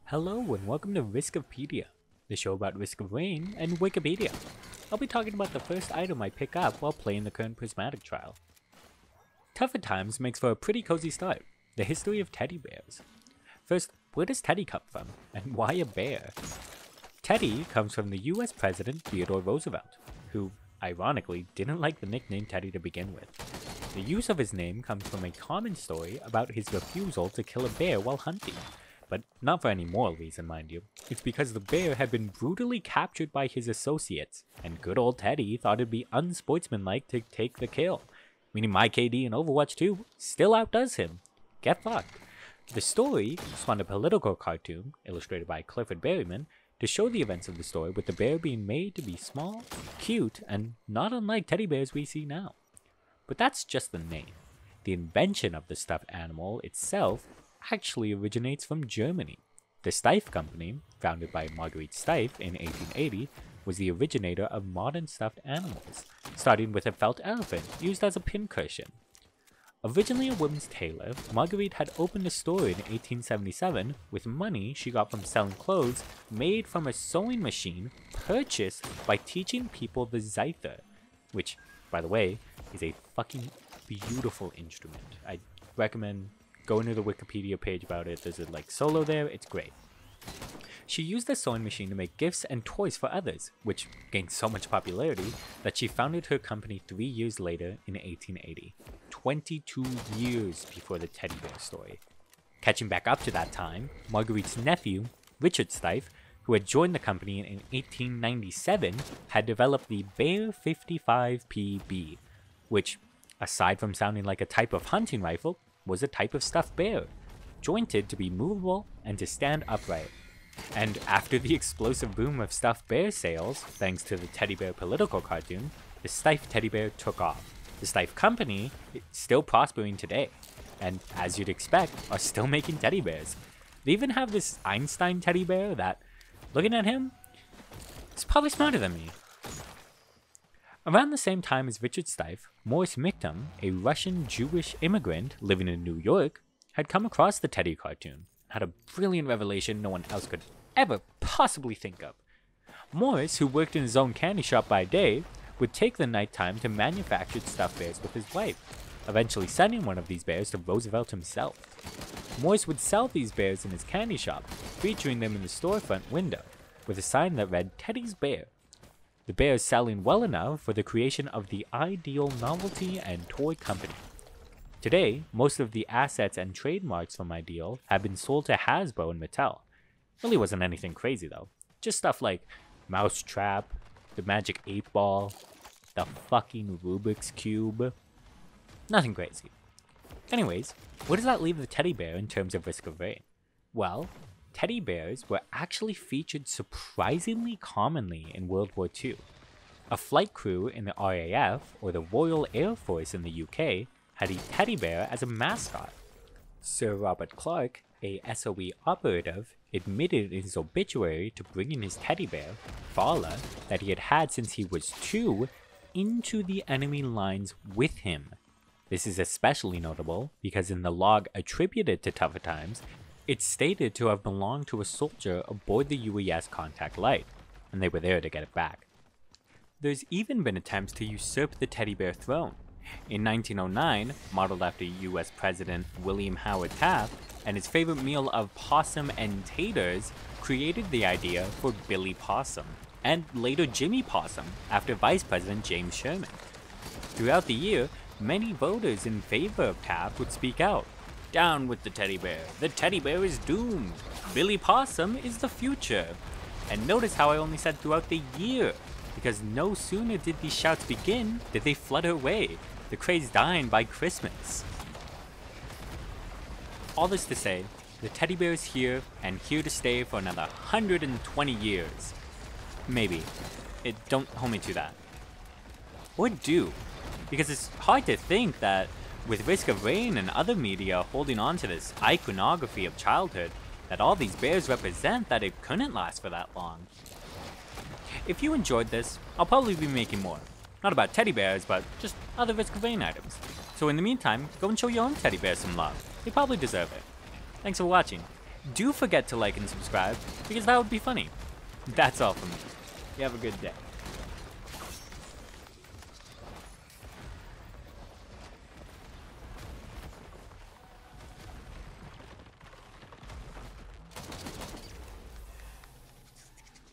Hello and welcome to RiskOfPedia, the show about Risk of Rain and Wikipedia. I'll be talking about the first item I pick up while playing the current prismatic trial. Tougher Times makes for a pretty cozy start, the history of teddy bears. First, where does Teddy come from, and why a bear? Teddy comes from the US President Theodore Roosevelt, who, ironically, didn't like the nickname Teddy to begin with. The use of his name comes from a common story about his refusal to kill a bear while hunting. But not for any moral reason, mind you. It's because the bear had been brutally captured by his associates, and good old Teddy thought it'd be unsportsmanlike to take the kill. Meaning my KD in Overwatch 2 still outdoes him. Get fucked. The story spawned a political cartoon, illustrated by Clifford Berryman, to show the events of the story with the bear being made to be small, cute, and not unlike teddy bears we see now. But that's just the name. The invention of the stuffed animal itself actually originates from Germany. The Steiff Company, founded by Marguerite Steiff in 1880, was the originator of modern stuffed animals, starting with a felt elephant used as a pincushion. Originally a woman's tailor, Marguerite had opened a store in 1877 with money she got from selling clothes made from a sewing machine purchased by teaching people the zither, which, by the way, is a fucking beautiful instrument. I recommend going to the Wikipedia page about it. There's a solo there, it's great. She used the sewing machine to make gifts and toys for others, which gained so much popularity that she founded her company 3 years later in 1880, 22 years before the teddy bear story. Catching back up to that time, Marguerite's nephew, Richard Steiff, who had joined the company in 1897, had developed the Bear 55PB, which, aside from sounding like a type of hunting rifle, was a type of stuffed bear, jointed to be movable and to stand upright. And after the explosive boom of stuffed bear sales, thanks to the teddy bear political cartoon, the Steiff teddy bear took off. The Steiff company is still prospering today, and as you'd expect, are still making teddy bears. They even have this Einstein teddy bear that, looking at him, is probably smarter than me. Around the same time as Richard Steiff, Morris Michtom, a Russian Jewish immigrant living in New York, had come across the Teddy cartoon, had a brilliant revelation no one else could ever possibly think of. Morris, who worked in his own candy shop by day, would take the nighttime to manufacture stuffed bears with his wife, eventually sending one of these bears to Roosevelt himself. Morris would sell these bears in his candy shop, featuring them in the storefront window, with a sign that read Teddy's Bear. The bear is selling well enough for the creation of the Ideal Novelty and Toy Company. Today, most of the assets and trademarks from Ideal have been sold to Hasbro and Mattel. Really wasn't anything crazy though. Just stuff like Mousetrap, the Magic 8 Ball, the fucking Rubik's Cube. Nothing crazy. Anyways, where does that leave the teddy bear in terms of Risk of Rain? Well, teddy bears were actually featured surprisingly commonly in World War II. A flight crew in the RAF, or the Royal Air Force in the UK, had a teddy bear as a mascot. Sir Robert Clark, a SOE operative, admitted in his obituary to bringing his teddy bear, Fala, that he had had since he was 2, into the enemy lines with him. This is especially notable because in the log attributed to Tougher Times, it's stated to have belonged to a soldier aboard the UES Contact Light, and they were there to get it back. There's even been attempts to usurp the teddy bear throne. In 1909, modeled after US President William Howard Taft, and his favorite meal of possum and taters, created the idea for Billy Possum, and later Jimmy Possum, after Vice President James Sherman. Throughout the year, many voters in favor of Taft would speak out. Down with the teddy bear is doomed, Billy Possum is the future. And notice how I only said throughout the year, because no sooner did these shouts begin did they flutter away, the craze dying by Christmas. All this to say, the teddy bear is here and here to stay for another 120 years. Maybe. Don't hold me to that. Or do, because it's hard to think that with Risk of Rain and other media holding on to this iconography of childhood, that all these bears represent, that it couldn't last for that long. If you enjoyed this, I'll probably be making more. Not about teddy bears, but just other Risk of Rain items. So in the meantime, go and show your own teddy bears some love. They probably deserve it. Thanks for watching. do forget to like and subscribe, because that would be funny. That's all from me. You have a good day.